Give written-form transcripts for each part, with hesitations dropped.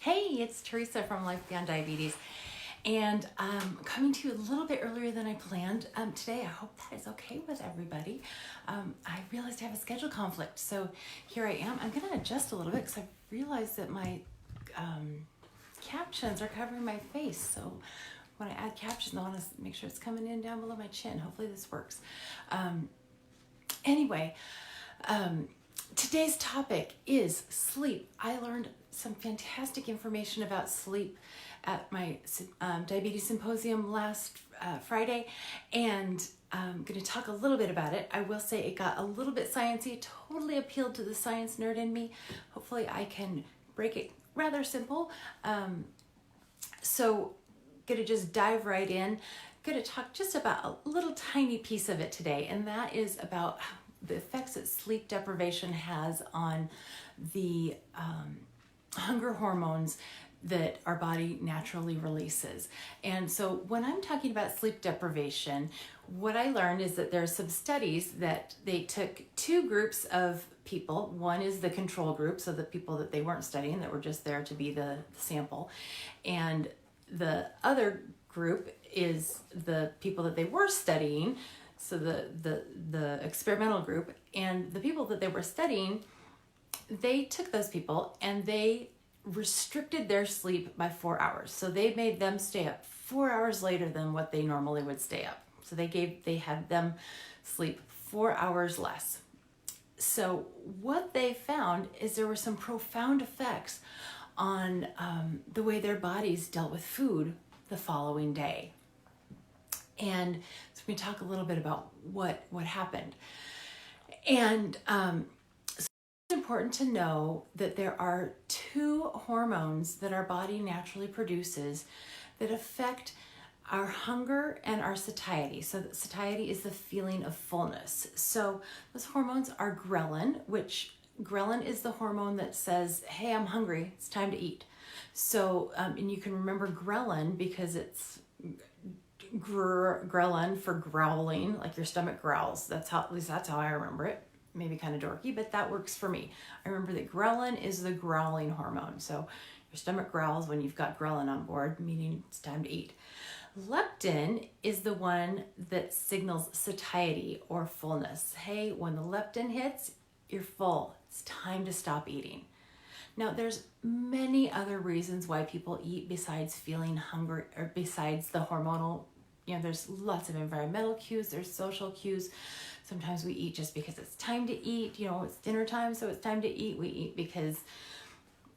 Hey, it's Teresa from Life Beyond Diabetes, and I'm coming to you a little bit earlier than I planned today. I hope that is okay with everybody. I realized I have a schedule conflict, so here I am. I'm going to adjust a little bit because I realized that my captions are covering my face, so when I add captions, I want to make sure it's coming in down below my chin. Hopefully this works. Anyway, today's topic is sleep. I learned some fantastic information about sleep at my diabetes symposium last Friday, and I'm going to talk a little bit about it. I will say it got a little bit sciencey. It totally appealed to the science nerd in me. Hopefully I can break it rather simple. So going to just dive right in. Going to talk just about a little tiny piece of it today, and that is about the effects that sleep deprivation has on the hunger hormones that our body naturally releases. And so when I'm talking about sleep deprivation, what I learned is that there are some studies that they took two groups of people. One is the control group, so the people that they weren't studying, that were just there to be the sample. And the other group is the people that they were studying, so the experimental group. And the people that they were studying, they took those people and they restricted their sleep by 4 hours. So they made them stay up 4 hours later than what they normally would stay up. So they had them sleep 4 hours less. So what they found is there were some profound effects on the way their bodies dealt with food the following day. And so we talk a little bit about what happened. And so it's important to know that there are two hormones that our body naturally produces that affect our hunger and our satiety. So satiety is the feeling of fullness. So those hormones are ghrelin, which ghrelin is the hormone that says, hey, I'm hungry, it's time to eat. So, and you can remember ghrelin because it's ghrelin for growling, like your stomach growls. At least that's how I remember it. Maybe kind of dorky, but that works for me. I remember that ghrelin is the growling hormone. So your stomach growls when you've got ghrelin on board, meaning it's time to eat. Leptin is the one that signals satiety or fullness. Hey, when the leptin hits, you're full. It's time to stop eating. Now, there's many other reasons why people eat besides feeling hungry, or besides the hormonal. There's lots of environmental cues, there's social cues. Sometimes we eat just because it's time to eat. It's dinner time, so it's time to eat. We eat because,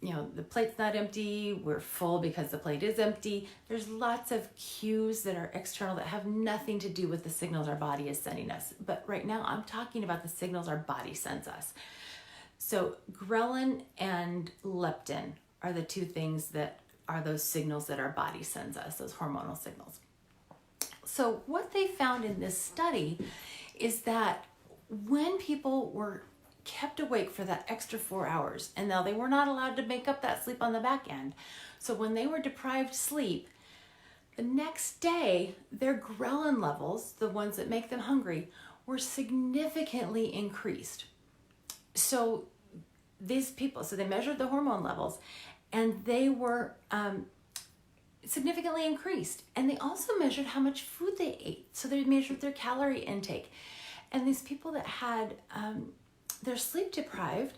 the plate's not empty. We're full because the plate is empty. There's lots of cues that are external that have nothing to do with the signals our body is sending us. But right now, I'm talking about the signals our body sends us. So ghrelin and leptin are the two things that are those signals that our body sends us, those hormonal signals. So what they found in this study is that when people were kept awake for that extra 4 hours, and now they were not allowed to make up that sleep on the back end. So when they were deprived sleep, the next day, their ghrelin levels, the ones that make them hungry, were significantly increased. So these people, so they measured the hormone levels, and they were significantly increased. And they also measured how much food they ate. So they measured their calorie intake. And these people that had their sleep deprived,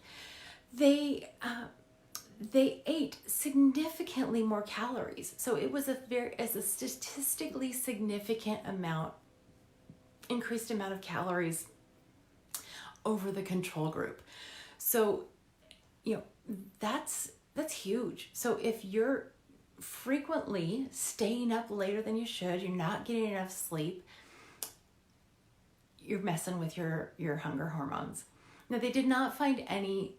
they ate significantly more calories. So it was a statistically significant increased amount of calories over the control group. So, that's huge. So if you're frequently staying up later than you should, you're not getting enough sleep, you're messing with your hunger hormones. Now, they did not find any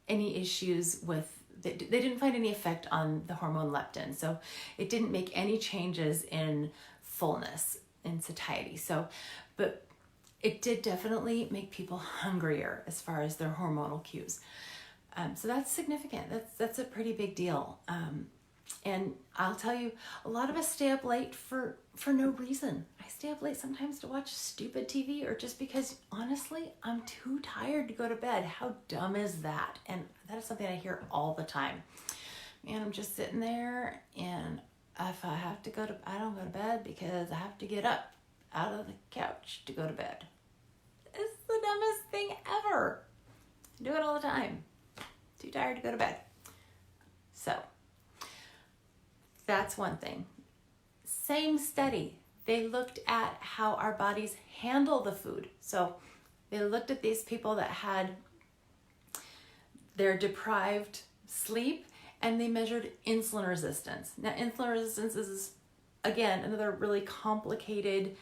issues with, they didn't find any effect on the hormone leptin. So it didn't make any changes in fullness and satiety. So, but it did definitely make people hungrier as far as their hormonal cues. So that's significant. That's a pretty big deal. And I'll tell you, a lot of us stay up late for no reason. I stay up late sometimes to watch stupid TV or just because, honestly, I'm too tired to go to bed. How dumb is that? And that is something I hear all the time. Man, I'm just sitting there, and if I have to I don't go to bed because I have to get up out of the couch to go to bed. It's the dumbest thing ever. I do it all the time. Too tired to go to bed. So, that's one thing. Same study, they looked at how our bodies handle the food. So they looked at these people that had their deprived sleep, and they measured insulin resistance. Now, insulin resistance is, again, another really complicated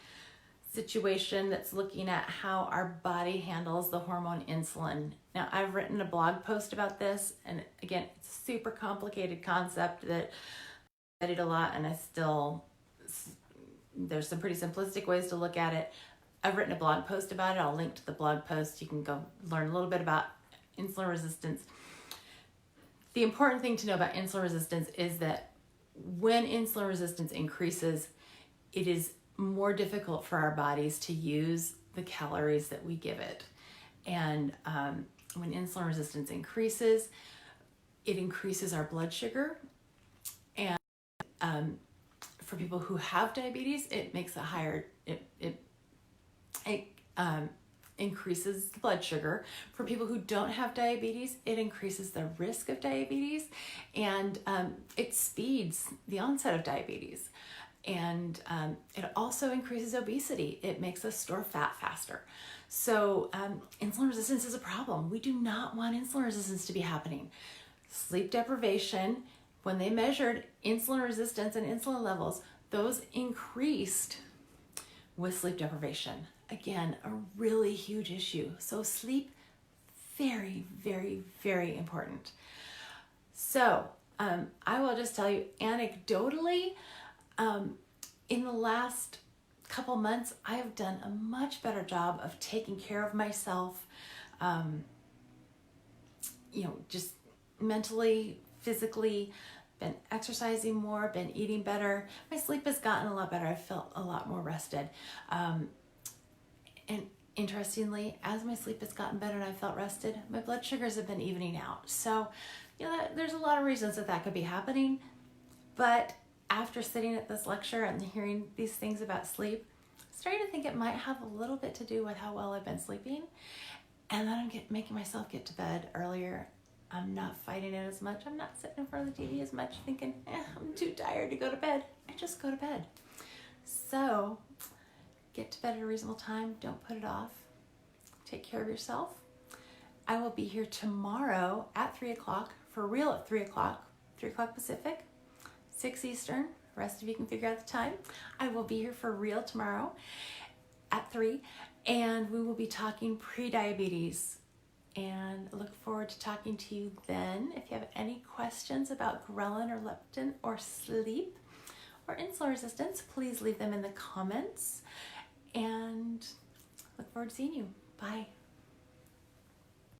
situation that's looking at how our body handles the hormone insulin. Now, I've written a blog post about this, and again, it's a super complicated concept that I studied a lot, and there's some pretty simplistic ways to look at it. I've written a blog post about it. I'll link to the blog post. You can go learn a little bit about insulin resistance. The important thing to know about insulin resistance is that when insulin resistance increases, it is more difficult for our bodies to use the calories that we give it. And when insulin resistance increases, it increases our blood sugar. And for people who have diabetes, it makes it higher. It increases the blood sugar. For people who don't have diabetes, it increases the risk of diabetes, and it speeds the onset of diabetes. And it also increases obesity. It makes us store fat faster. So insulin resistance is a problem. We do not want insulin resistance to be happening. Sleep deprivation, when they measured insulin resistance and insulin levels, those increased with sleep deprivation. Again, a really huge issue. So sleep, very, very, very important. So I will just tell you anecdotally, in the last couple months, I have done a much better job of taking care of myself, just mentally, physically, been exercising more, been eating better. My sleep has gotten a lot better. I felt a lot more rested. And interestingly, as my sleep has gotten better and I felt rested, my blood sugars have been evening out. So, there's a lot of reasons that could be happening. But after sitting at this lecture and hearing these things about sleep, I'm starting to think it might have a little bit to do with how well I've been sleeping. And then I'm making myself get to bed earlier. I'm not fighting it as much. I'm not sitting in front of the TV as much thinking, I'm too tired to go to bed. I just go to bed. So get to bed at a reasonable time. Don't put it off. Take care of yourself. I will be here tomorrow at 3 o'clock, for real at 3 o'clock, 3 o'clock Pacific, 6 Eastern. The rest of you can figure out the time. I will be here for real tomorrow at 3, and we will be talking pre-diabetes. And I look forward to talking to you then. If you have any questions about ghrelin or leptin or sleep or insulin resistance, please leave them in the comments. And look forward to seeing you. Bye.